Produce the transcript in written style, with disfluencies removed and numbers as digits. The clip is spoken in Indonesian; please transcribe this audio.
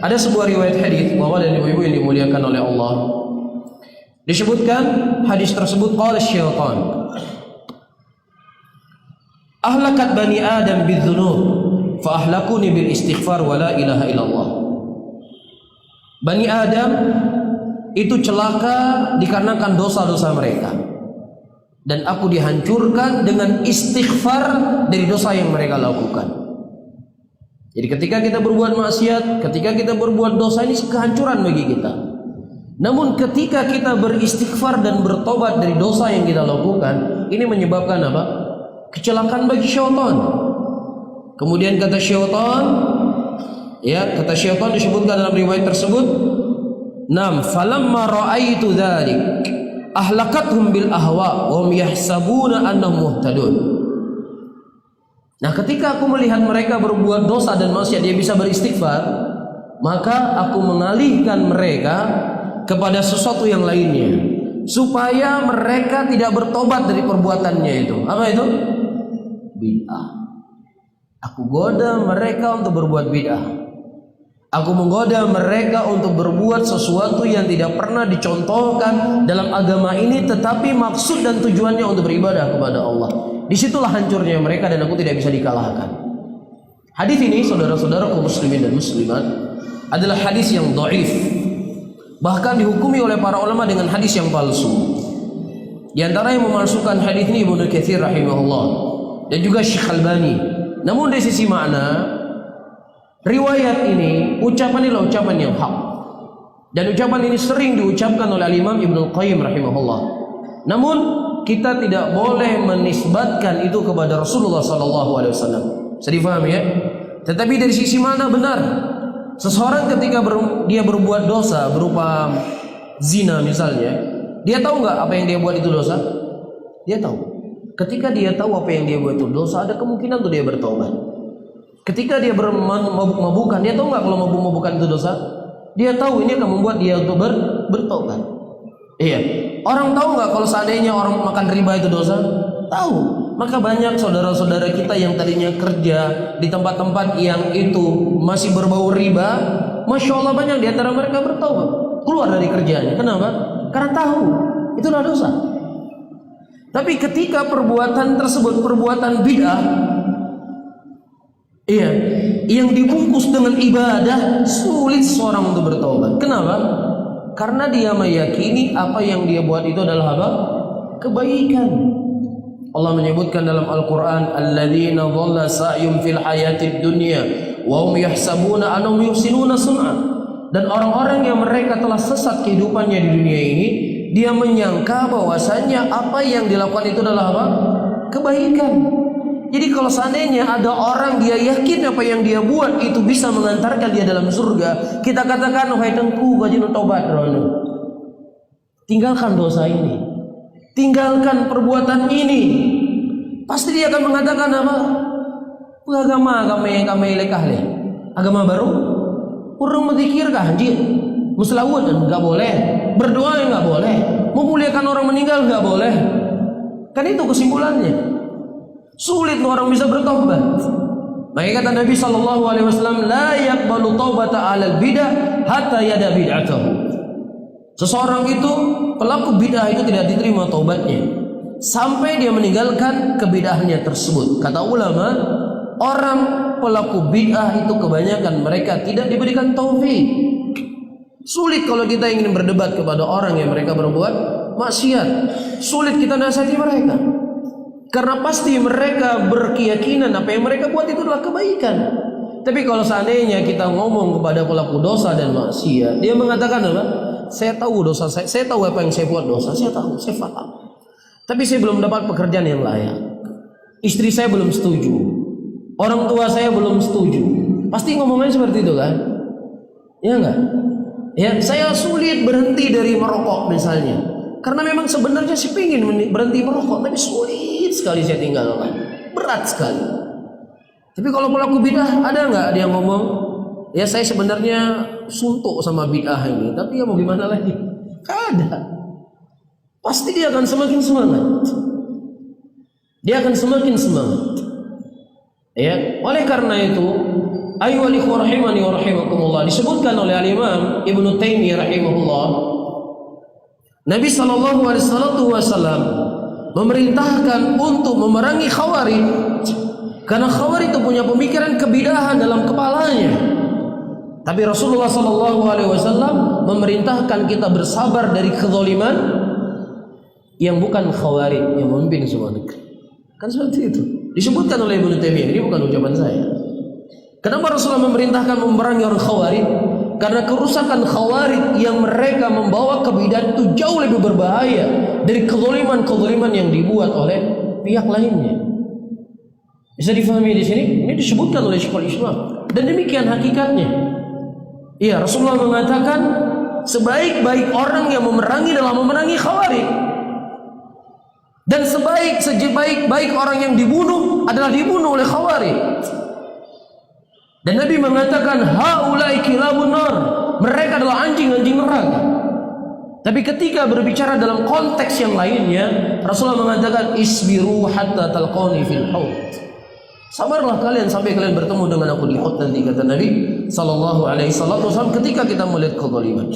ada sebuah riwayat hadis bahwa dari ibu-ibu yang dimuliakan oleh Allah disebutkan hadis tersebut qala syaitan ahlakat bani adam bidzunub fa ahlakuni bil istighfar wa la ilaha illallah. Bani Adam itu celaka dikarenakan dosa-dosa mereka, dan aku dihancurkan dengan istighfar dari dosa yang mereka lakukan. Jadi ketika kita berbuat maksiat, ketika kita berbuat dosa, ini kehancuran bagi kita. Namun ketika kita beristighfar dan bertobat dari dosa yang kita lakukan, ini menyebabkan apa? Kecelakaan bagi syaitan. Kemudian kata syaitan, ya, kata syaitan disebutkan dalam riwayat tersebut, nam falamma ra'aitu dzalik ahlakathum bil ahwa wa hum yahsabuna annahum muhtadun. Nah, ketika aku melihat mereka berbuat dosa dan maksiat, dia bisa beristighfar, maka aku mengalihkan mereka kepada sesuatu yang lainnya supaya mereka tidak bertobat dari perbuatannya itu. Apa itu? Bid'ah. Aku goda mereka untuk berbuat bid'ah. Aku menggoda mereka untuk berbuat sesuatu yang tidak pernah dicontohkan dalam agama ini, tetapi maksud dan tujuannya untuk beribadah kepada Allah. Disitulah hancurnya mereka, dan aku tidak bisa dikalahkan. Hadis ini, saudara-saudara kaum muslimin dan muslimat, adalah hadis yang dhaif, bahkan dihukumi oleh para ulama dengan hadis yang palsu. Di antara yang memalsukan hadis ini Ibnu Katsir rahimahullah dan juga Syekh Albani. Namun dari sisi makna, riwayat ini, ucapan ini adalah ucapan yang hak, dan ucapan ini sering diucapkan oleh Imam Ibnu Qayyim rahimahullah. Namun kita tidak boleh menisbatkan itu kepada Rasulullah SAW. Bisa difahami ya? Tetapi dari sisi mana benar. Seseorang ketika dia berbuat dosa berupa zina misalnya, dia tahu nggak apa yang dia buat itu dosa? Dia tahu. Ketika dia tahu apa yang dia buat itu dosa, ada kemungkinan untuk dia bertobat. Ketika dia mabuk-mabukan, dia tahu nggak kalau mabuk-mabukan itu dosa? Dia tahu ini akan membuat dia untuk bertobat. Iya. Orang tahu nggak kalau seandainya orang makan riba itu dosa? Tahu. Maka banyak saudara-saudara kita yang tadinya kerja di tempat-tempat yang itu masih berbau riba, masya Allah banyak di antara mereka bertobat, keluar dari kerjaannya. Kenapa? Karena tahu itu adalah dosa. Tapi ketika perbuatan tersebut perbuatan bid'ah, iya, yang dibungkus dengan ibadah, sulit seorang untuk bertobat. Kenapa? Karena dia meyakini apa yang dia buat itu adalah apa? Kebaikan. Allah menyebutkan dalam Al-Quran, alladzina dhalla sa'yum fil hayatid dunya wa hum yahsabuna annahum yuhsinuna sun'a. Dan orang-orang yang mereka telah sesat kehidupannya di dunia ini, dia menyangka bahwasanya apa yang dilakukan itu adalah apa? Kebaikan. Jadi kalau seandainya ada orang dia yakin apa yang dia buat itu bisa mengantarkan dia dalam surga, kita katakan, wahai tengku bajinu tobat rono, tinggalkan dosa ini, tinggalkan perbuatan ini. Pasti dia akan mengatakan apa? Agama kami lekah le. Agama baru? Urang berzikir kah anjir? Muslawud enggak boleh, berdoa enggak boleh, memuliakan orang meninggal enggak boleh. Kan itu kesimpulannya. Sulit orang bisa bertobat. Maka kata Nabi SAW, la yaqbalu taubata 'alal bid'ah hatta yada bid'atahu. Seseorang itu, pelaku bid'ah itu tidak diterima taubatnya sampai dia meninggalkan kebid'ahannya tersebut. Kata ulama, orang pelaku bid'ah itu kebanyakan mereka tidak diberikan taufik. Sulit kalau kita ingin berdebat kepada orang yang mereka berbuat maksiat. Sulit kita nasihati mereka. Karena pasti mereka berkeyakinan apa yang mereka buat itu adalah kebaikan. Tapi kalau seandainya kita ngomong kepada pelaku dosa dan maksiat, dia mengatakan apa? Saya tahu dosa saya tahu apa yang saya buat dosa, saya tahu, saya paham. Tapi saya belum dapat pekerjaan yang layak. Istri saya belum setuju. Orang tua saya belum setuju. Pasti ngomongnya seperti itu kan? Ya enggak? Ya, saya sulit berhenti dari merokok misalnya. Karena memang sebenarnya sih pengen berhenti merokok, tapi sulit sekali saya tinggalkan. Berat sekali. Tapi kalau pelaku bid'ah, ada nggak dia ngomong, ya saya sebenarnya suntuk sama bid'ah ini, tapi ya mau gimana lagi? Ada. Pasti dia akan semakin semangat. Dia akan semakin semangat. Ya, oleh karena itu Ayyuhal ikhwah rahimani wa rahimakumullah, disebutkan oleh Al-Imam Ibnu Taimiyah rahimahullah, Nabi sallallahu alaihi wasallam memerintahkan untuk memerangi Khawarij karena Khawarij itu punya pemikiran kebidahan dalam kepalanya. Tapi Rasulullah sallallahu alaihi wasallam memerintahkan kita bersabar dari kezaliman yang bukan Khawarij yang memimpin semua negeri. Kan seperti itu. Disebutkan oleh Ibnu Taimiyah, ini bukan ucapan saya. Kenapa Rasulullah memerintahkan memerangi orang Khawarij? Karena kerusakan Khawarij yang mereka membawa kebidahan itu jauh lebih berbahaya dari kezaliman-kezaliman yang dibuat oleh pihak lainnya. Bisa difahami di sini? Ini disebutkan oleh Syekhul Islam dan demikian hakikatnya. Iya, Rasulullah mengatakan sebaik-baik orang yang dalam memerangi Khawarij, dan sebaik-baik orang yang dibunuh adalah dibunuh oleh Khawarij. Dan Nabi mengatakan haulai kilabun nar, mereka adalah anjing-anjing neraka. Tapi ketika berbicara dalam konteks yang lainnya, Rasulullah mengatakan isbiru hatta talqani fil haud. Sabarlah kalian sampai kalian bertemu dengan aku di haud nanti, kata Nabi sallallahu alaihi wasallam ketika kita melihat kezaliman.